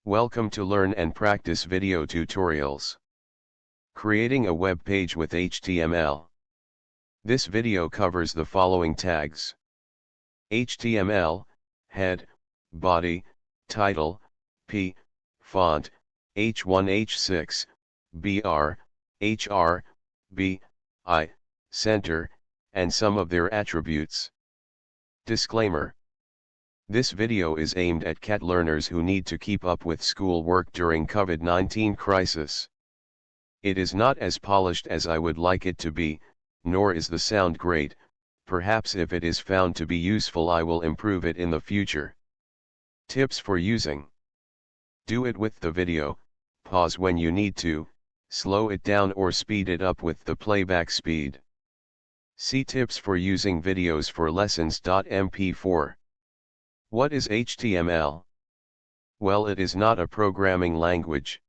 Welcome to Learn and Practice Video Tutorials. Creating a web page with HTML. This video covers the following tags: HTML, head, body, title, P, font, H1 H6, BR, HR, B, I, center, and some of their attributes. Disclaimer: this video is aimed at CAT learners who need to keep up with schoolwork during COVID-19 crisis. It is not as polished as I would like it to be, nor is the sound great. Perhaps if it is found to be useful I will improve it in the future. Tips for using: do it with the video, pause when you need to, slow it down or speed it up with the playback speed. See tips for using videos for lessons.mp4. What is HTML? Well, it is not a programming language,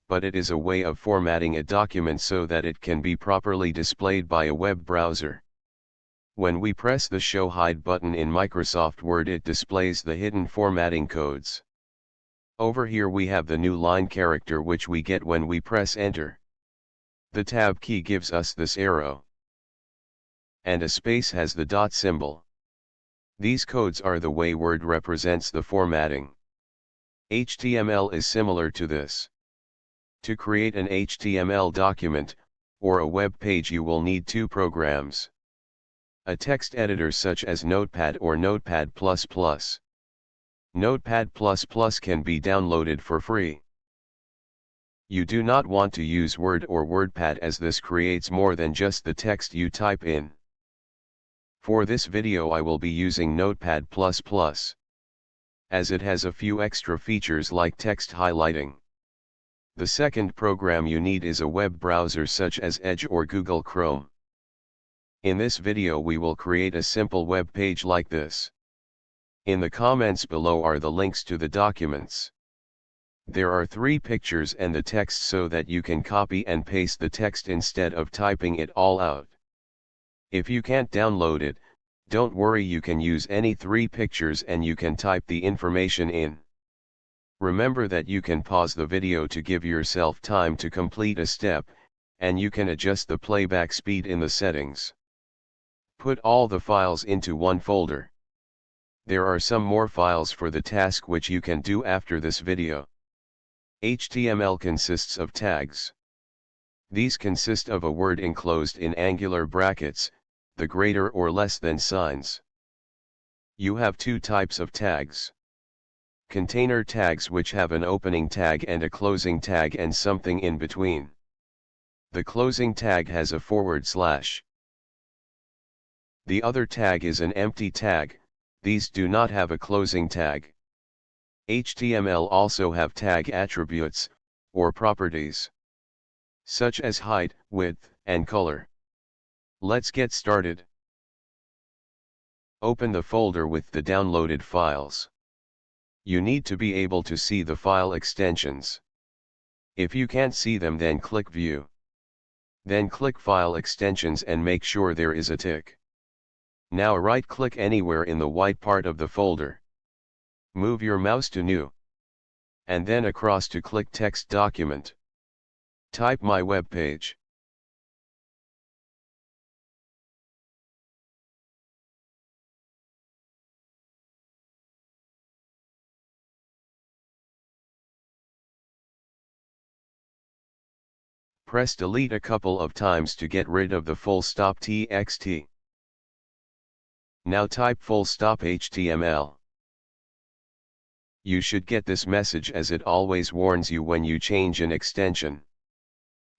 but it is a way of formatting a document so that it can be properly displayed by a web browser. When we press the Show Hide button in Microsoft Word, it displays the hidden formatting codes. Over here we have the new line character which we get when we press Enter. The Tab key gives us this arrow, and a space has the dot symbol. These codes are the way Word represents the formatting. HTML is similar to this. To create an HTML document, or a web page, you will need two programs: a text editor such as Notepad or Notepad++. Notepad++ can be downloaded for free. You do not want to use Word or WordPad, as this creates more than just the text you type in. For this video I will be using Notepad++, as it has a few extra features like text highlighting. The second program you need is a web browser such as Edge or Google Chrome. In this video we will create a simple web page like this. In the comments below are the links to the documents. There are 3 pictures and the text so that you can copy and paste the text instead of typing it all out. If you can't download it, don't worry, you can use any 3 pictures and you can type the information in. Remember that you can pause the video to give yourself time to complete a step, and you can adjust the playback speed in the settings. Put all the files into one folder. There are some more files for the task which you can do after this video. HTML consists of tags. These consist of a word enclosed in angular brackets, the greater or less than signs. You have 2 types of tags: container tags, which have an opening tag and a closing tag and something in between. The closing tag has a /. The other tag is an empty tag. These do not have a closing tag. HTML also have tag attributes, or properties, such as height, width, and color. Let's get started. Open the folder with the downloaded files. You need to be able to see the file extensions. If you can't see them, then click View. Then click File Extensions and make sure there is a tick. Now right-click anywhere in the white part of the folder. Move your mouse to New, and then across to click Text Document. Type My Web Page. Press Delete a couple of times to get rid of the full stop txt. Now type full stop HTML. You should get this message, as it always warns you when you change an extension.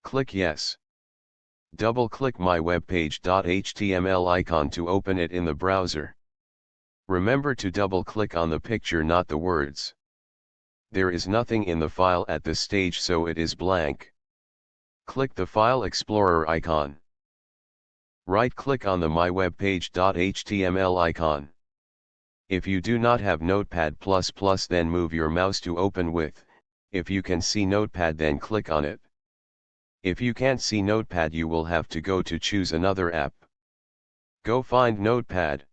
Click Yes. Double-click mywebpage.html icon to open it in the browser. Remember to double-click on the picture, not the words. There is nothing in the file at this stage, so it is blank. Click the File Explorer icon. Right-click on the mywebpage.html icon. If you do not have Notepad++, then move your mouse to Open With. If you can see Notepad, then click on it. If you can't see Notepad, you will have to go to choose another app. Go find Notepad.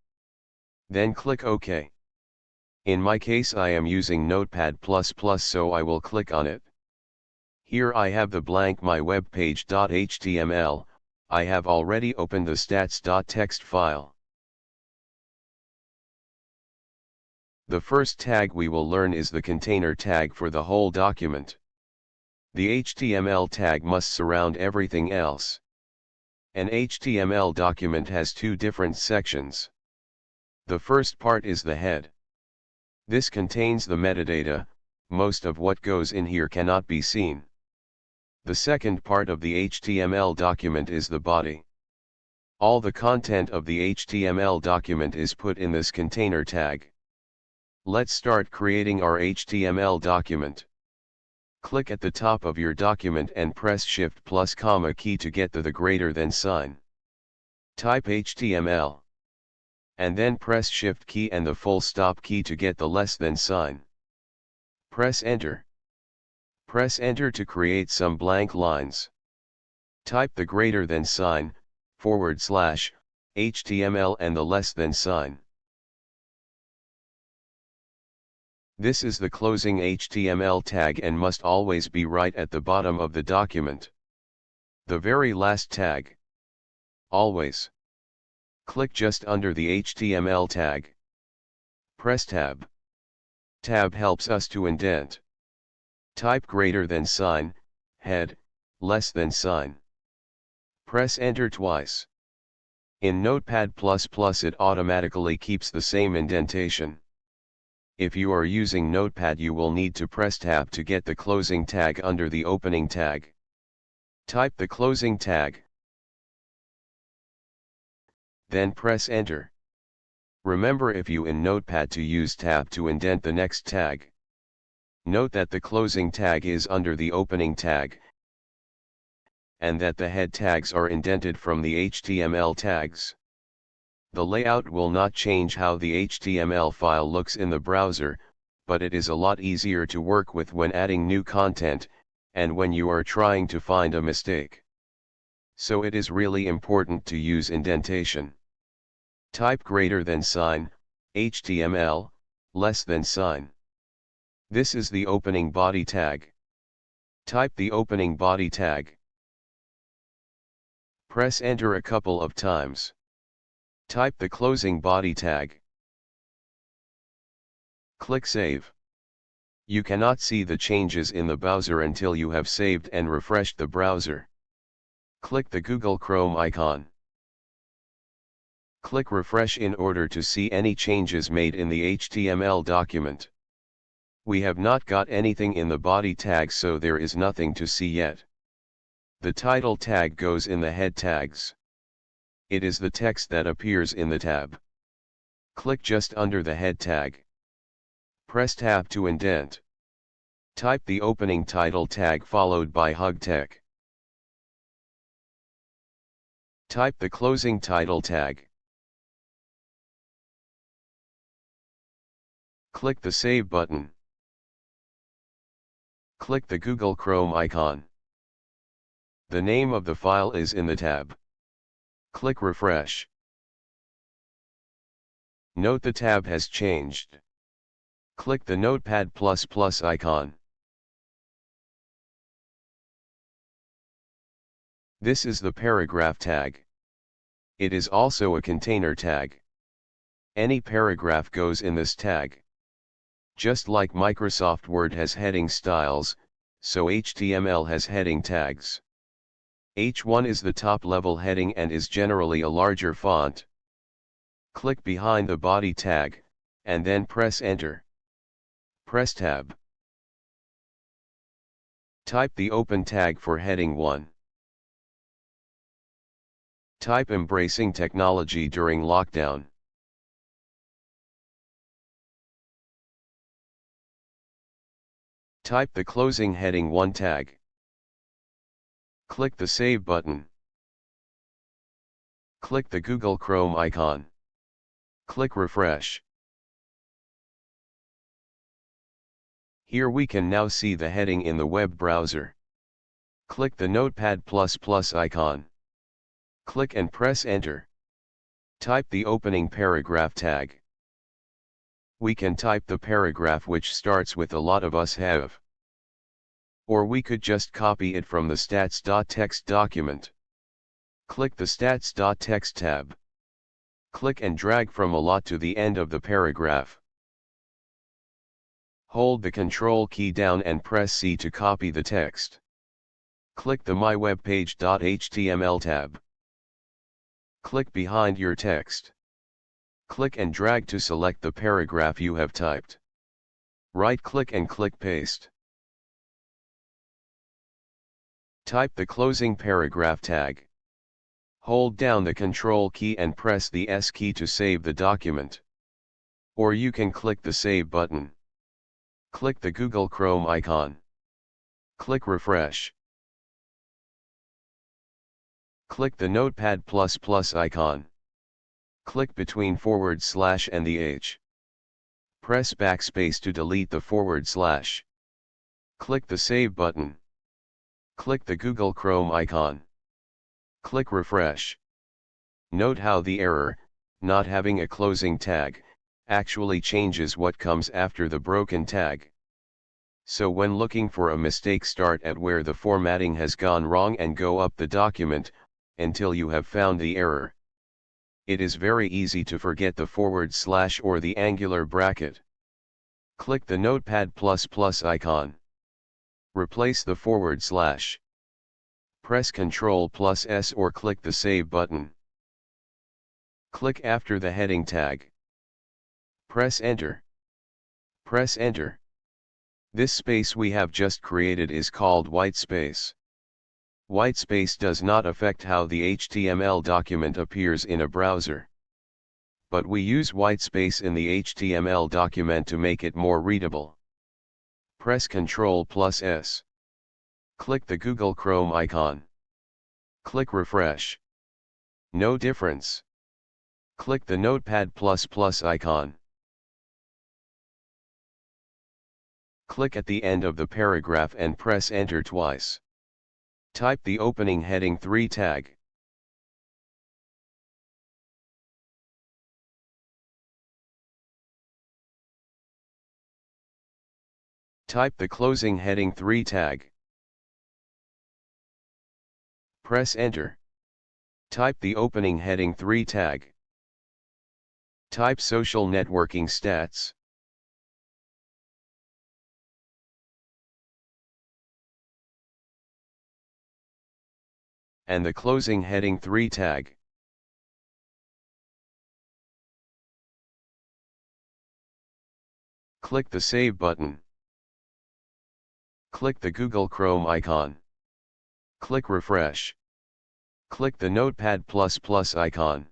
Then click OK. In my case I am using Notepad++, so I will click on it. Here I have the blank my webpage.html, I have already opened the stats.txt file. The first tag we will learn is the container tag for the whole document. The HTML tag must surround everything else. An HTML document has two different sections. The first part is the head. This contains the metadata, most of what goes in here cannot be seen. The second part of the HTML document is the body. All the content of the HTML document is put in this container tag. Let's start creating our HTML document. Click at the top of your document and press Shift plus comma key to get the greater than sign. Type HTML. And then press Shift key and the full stop key to get the less than sign. Press Enter. Press Enter to create some blank lines. Type the greater than sign, / HTML and the less than sign. This is the closing HTML tag and must always be right at the bottom of the document. The very last tag. Always. Click just under the HTML tag. Press Tab. Tab helps us to indent. Type greater than sign, head, less than sign. Press Enter twice. In Notepad++ it automatically keeps the same indentation. If you are using Notepad you will need to press Tab to get the closing tag under the opening tag. Type the closing tag. Then press Enter. Remember if you in Notepad to use Tab to indent the next tag. Note that the closing tag is under the opening tag, and that the head tags are indented from the HTML tags. The layout will not change how the HTML file looks in the browser, but it is a lot easier to work with when adding new content, and when you are trying to find a mistake. So it is really important to use indentation. Type greater than sign, HTML, less than sign. This is the opening body tag. Type the opening body tag. Press Enter a couple of times. Type the closing body tag. Click Save. You cannot see the changes in the browser until you have saved and refreshed the browser. Click the Google Chrome icon. Click Refresh in order to see any changes made in the HTML document. We have not got anything in the body tag, so there is nothing to see yet. The title tag goes in the head tags. It is the text that appears in the tab. Click just under the head tag. Press Tab to indent. Type the opening title tag followed by Hug Tech. Type the closing title tag. Click the Save button. Click the Google Chrome icon. The name of the file is in the tab. Click Refresh. Note the tab has changed. Click the Notepad++ icon. This is the paragraph tag. It is also a container tag. Any paragraph goes in this tag. Just like Microsoft Word has heading styles, so HTML has heading tags. H1 is the top-level heading and is generally a larger font. Click behind the body tag, and then press Enter. Press Tab. Type the open tag for heading 1. Type Embracing Technology During Lockdown. Type the closing heading 1 tag. Click the Save button. Click the Google Chrome icon. Click Refresh. Here we can now see the heading in the web browser. Click the Notepad++ icon. Click and press Enter. Type the opening paragraph tag. We can type the paragraph which starts with "a lot of us have." Or we could just copy it from the stats.txt document. Click the stats.txt tab. Click and drag from "a lot" to the end of the paragraph. Hold the Ctrl key down and press C to copy the text. Click the My webpage.html tab. Click behind your text. Click and drag to select the paragraph you have typed. Right-click and click Paste. Type the closing paragraph tag. Hold down the Ctrl key and press the S key to save the document. Or you can click the Save button. Click the Google Chrome icon. Click Refresh. Click the Notepad++ icon. Click between / and the H. Press backspace to delete the /. Click the Save button. Click the Google Chrome icon. Click Refresh. Note how the error, not having a closing tag, actually changes what comes after the broken tag. So when looking for a mistake, start at where the formatting has gone wrong and go up the document, until you have found the error. It is very easy to forget the / or the angular bracket. Click the Notepad++ icon. Replace the /. Press Ctrl+S or click the Save button. Click after the heading tag. Press Enter. Press Enter. This space we have just created is called white space. White space does not affect how the HTML document appears in a browser. But we use white space in the HTML document to make it more readable. Press Ctrl+S. Click the Google Chrome icon. Click Refresh. No difference. Click the Notepad++ icon. Click at the end of the paragraph and press Enter twice. Type the opening heading 3 tag. Type the closing heading 3 tag. Press Enter. Type the opening heading 3 tag. Type social networking stats. And the closing heading 3 tag. Click the Save button. Click the Google Chrome icon. Click Refresh. Click the Notepad++ icon.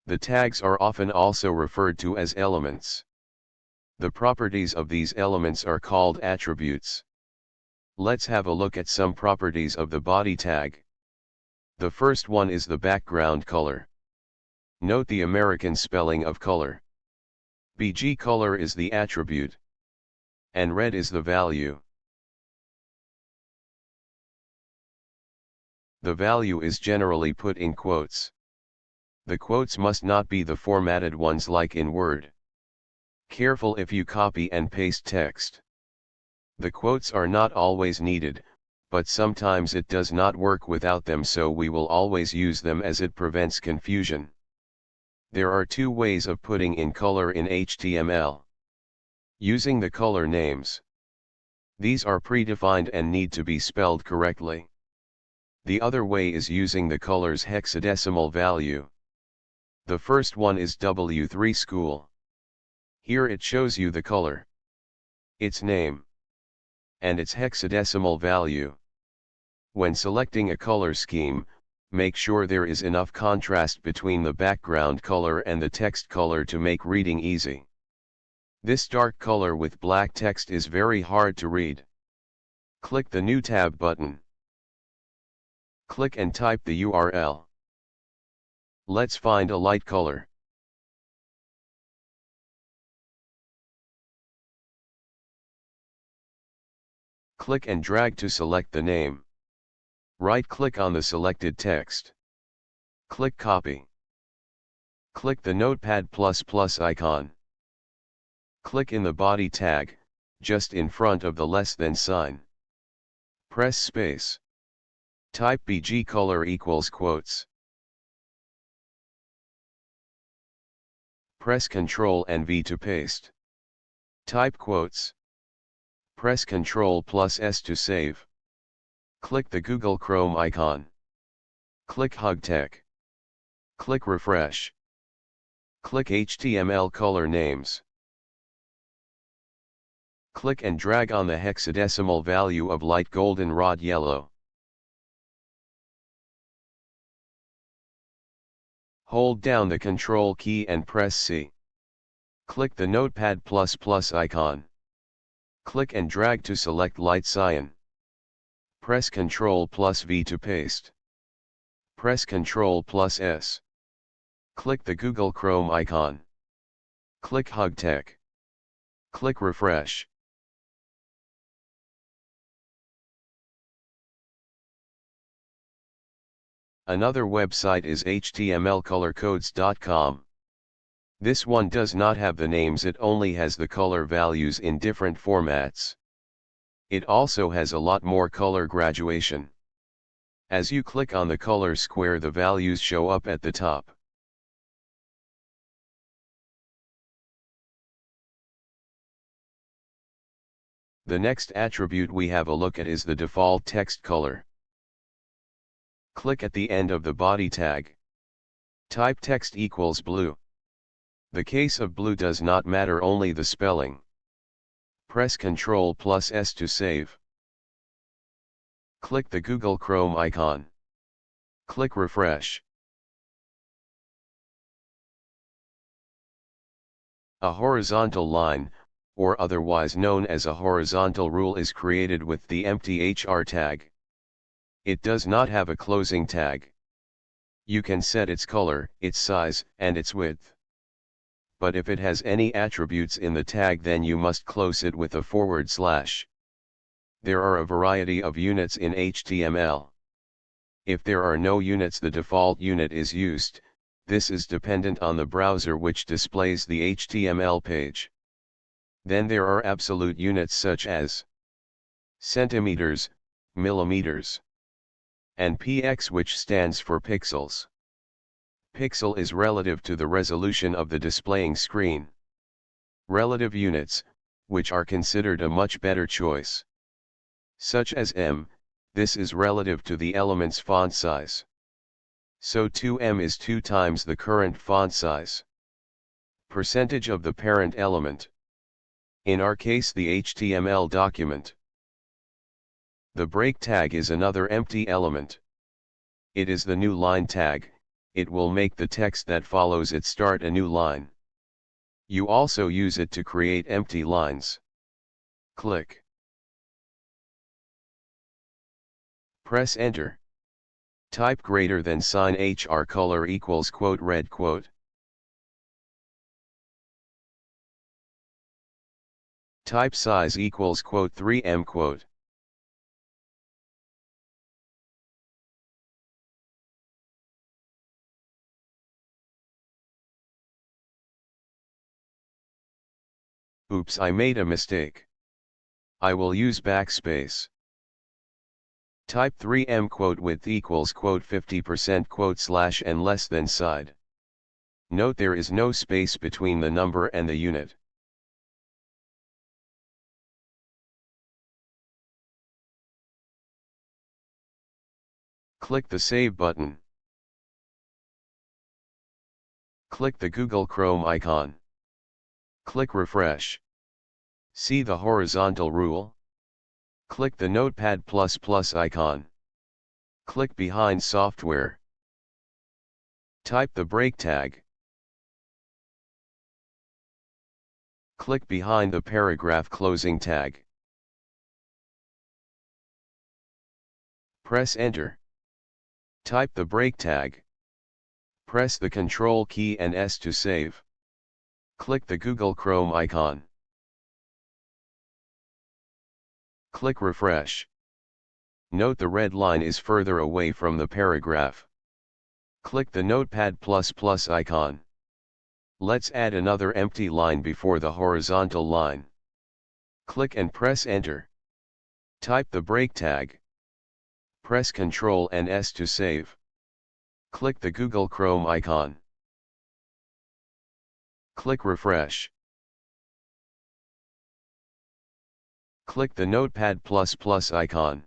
The tags are often also referred to as elements. The properties of these elements are called attributes. Let's have a look at some properties of the body tag. The first one is the background color. Note the American spelling of color. BG color is the attribute. And red is the value. The value is generally put in quotes. The quotes must not be the formatted ones like in Word. Careful if you copy and paste text. The quotes are not always needed, but sometimes it does not work without them, so we will always use them as it prevents confusion. There are two ways of putting in color in HTML. Using the color names. These are predefined and need to be spelled correctly. The other way is using the color's hexadecimal value. The first one is W3 school. Here it shows you the color, its name, and its hexadecimal value. When selecting a color scheme, make sure there is enough contrast between the background color and the text color to make reading easy. This dark color with black text is very hard to read. Click the New Tab button. Click and type the URL. Let's find a light color. Click and drag to select the name. Right-click on the selected text. Click Copy. Click the Notepad++ icon. Click in the body tag, just in front of the less than sign. Press space. Type BG color equals quotes. Press Ctrl and V to paste. Type quotes. Press Ctrl plus S to save. Click the Google Chrome icon. Click HugTech. Click Refresh. Click HTML color names. Click and drag on the hexadecimal value of light goldenrod yellow. Hold down the Ctrl key and press C. Click the Notepad++ icon. Click and drag to select light cyan. Press Ctrl plus V to paste. Press Ctrl plus S. Click the Google Chrome icon. Click HugTech. Click Refresh. Another website is htmlcolorcodes.com. This one does not have the names, it only has the color values in different formats. It also has a lot more color graduation. As you click on the color square, the values show up at the top. The next attribute we have a look at is the default text color. Click at the end of the body tag. Type text equals blue. The case of blue does not matter, only the spelling. Press Ctrl plus S to save. Click the Google Chrome icon. Click Refresh. A horizontal line, or otherwise known as a horizontal rule, is created with the empty HR tag. It does not have a closing tag. You can set its color, its size, and its width. But if it has any attributes in the tag, then you must close it with a /. There are a variety of units in HTML. If there are no units, the default unit is used. This is dependent on the browser which displays the HTML page. Then there are absolute units such as centimeters, millimeters, and px, which stands for pixels. Pixel is relative to the resolution of the displaying screen. Relative units, which are considered a much better choice, such as m, this is relative to the element's font size. So 2m is 2 times the current font size. Percentage of the parent element. In our case, the HTML document. The break tag is another empty element. It is the new line tag. It will make the text that follows it start a new line. You also use it to create empty lines. Click. Press Enter. Type greater than sign HR color equals quote red quote. Type size equals quote 3m quote. Oops, I made a mistake. I will use backspace. Type 3m quote width equals quote 50% quote slash and less than side. Note there is no space between the number and the unit. Click the Save button. Click the Google Chrome icon. Click Refresh. See the horizontal rule? Click the Notepad++ icon. Click Behind Software. Type the break tag. Click behind the paragraph closing tag. Press Enter. Type the break tag. Press the Ctrl key and S to save. Click the Google Chrome icon. Click Refresh. Note the red line is further away from the paragraph. Click the Notepad++ icon. Let's add another empty line before the horizontal line. Click and press Enter. Type the break tag. Press Ctrl and S to save. Click the Google Chrome icon. Click Refresh. Click the Notepad++ icon.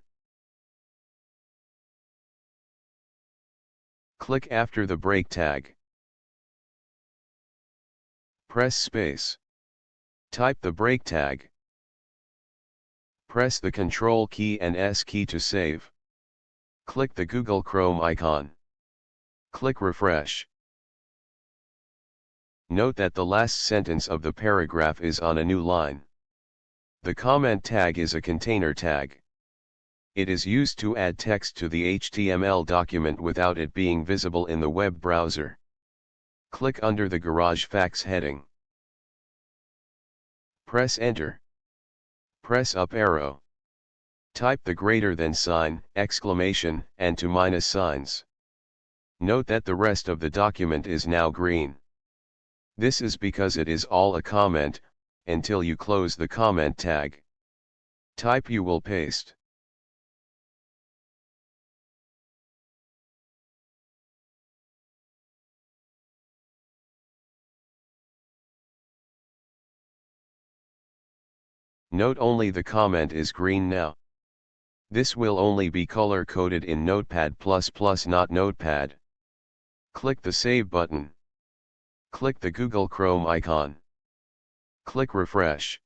Click after the break tag. Press space. Type the break tag. Press the Ctrl key and S key to save. Click the Google Chrome icon. Click Refresh. Note that the last sentence of the paragraph is on a new line. The comment tag is a container tag. It is used to add text to the HTML document without it being visible in the web browser. Click under the Garage Facts heading. Press Enter. Press up arrow. Type the greater than sign, exclamation, and to minus signs. Note that the rest of the document is now green. This is because it is all a comment, until you close the comment tag. Type you will paste. Note only the comment is green now. This will only be color-coded in Notepad++, not Notepad. Click the Save button. Click the Google Chrome icon. Click Refresh.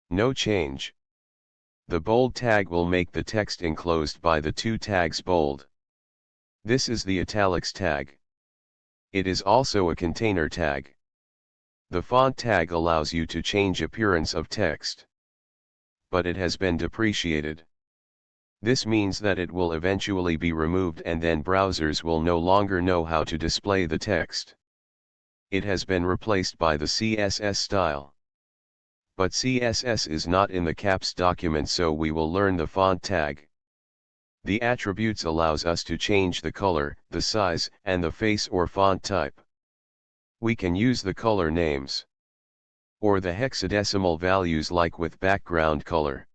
No change. The bold tag will make the text enclosed by the two tags bold. This is the italics tag. It is also a container tag. The font tag allows you to change appearance of text. But it has been depreciated. This means that it will eventually be removed and then browsers will no longer know how to display the text. It has been replaced by the CSS style. But CSS is not in the caps document, so we will learn the font tag. The attributes allows us to change the color, the size, and the face or font type. We can use the color names or the hexadecimal values like with background color.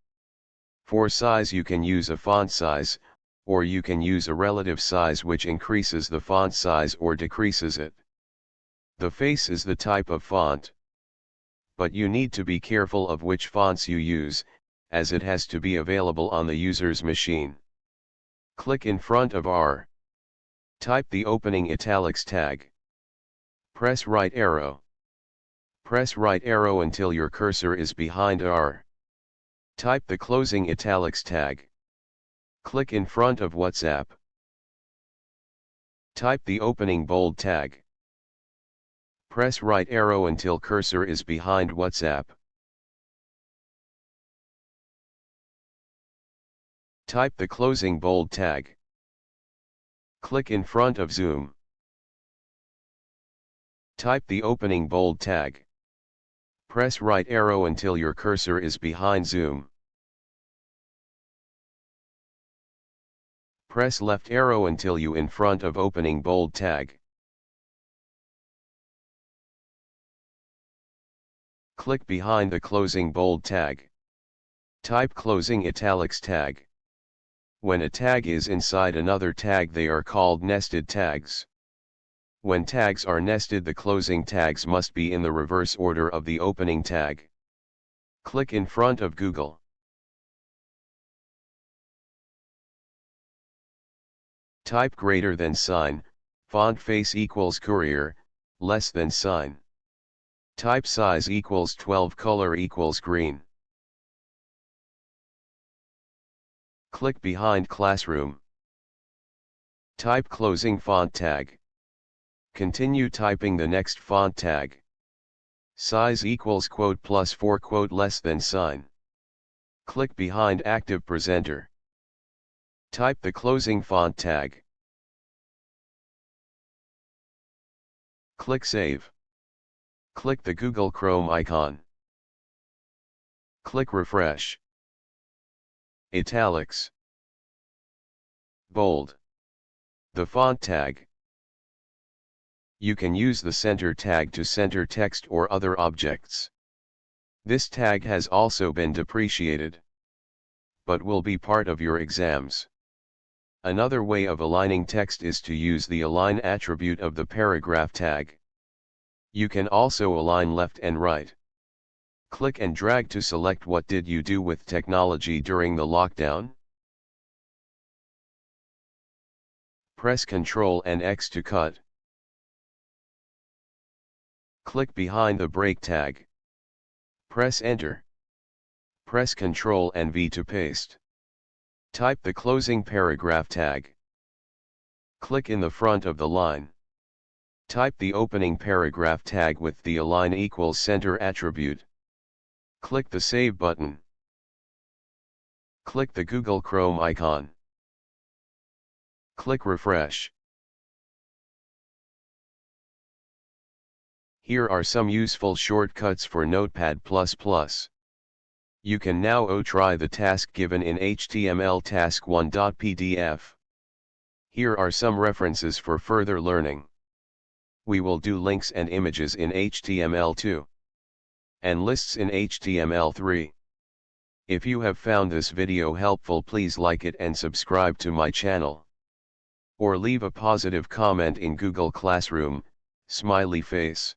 For size you can use a font size, or you can use a relative size which increases the font size or decreases it. The face is the type of font. But you need to be careful of which fonts you use, as it has to be available on the user's machine. Click in front of R. Type the opening italics tag. Press right arrow. Press right arrow until your cursor is behind R. Type the closing italics tag. Click in front of WhatsApp. Type the opening bold tag. Press right arrow until cursor is behind WhatsApp. Type the closing bold tag. Click in front of Zoom. Type the opening bold tag. Press right arrow until your cursor is behind Zoom. Press left arrow until you in front of opening bold tag. Click behind the closing bold tag. Type closing italics tag. When a tag is inside another tag, they are called nested tags. When tags are nested, the closing tags must be in the reverse order of the opening tag. Click in front of Google. Type greater than sign, font face equals Courier, less than sign. Type size equals 12, color equals green. Click behind Classroom. Type closing font tag. Continue typing the next font tag. Size equals quote plus 4 quote less than sign. Click behind Active Presenter. Type the closing font tag. Click Save. Click the Google Chrome icon. Click Refresh. Italics. Bold. The font tag. You can use the center tag to center text or other objects. This tag has also been deprecated, but will be part of your exams. Another way of aligning text is to use the align attribute of the paragraph tag. You can also align left and right. Click and drag to select what did you do with technology during the lockdown. Press Ctrl and X to cut. Click behind the break tag. Press Enter. Press Ctrl and V to paste. Type the closing paragraph tag. Click in the front of the line. Type the opening paragraph tag with the align equals center attribute. Click the Save button. Click the Google Chrome icon. Click Refresh. Here are some useful shortcuts for Notepad++. You can now try the task given in HTML task1.pdf. Here are some references for further learning. We will do links and images in HTML2 and lists in HTML3. If you have found this video helpful, please like it and subscribe to my channel. Or leave a positive comment in Google Classroom, smiley face.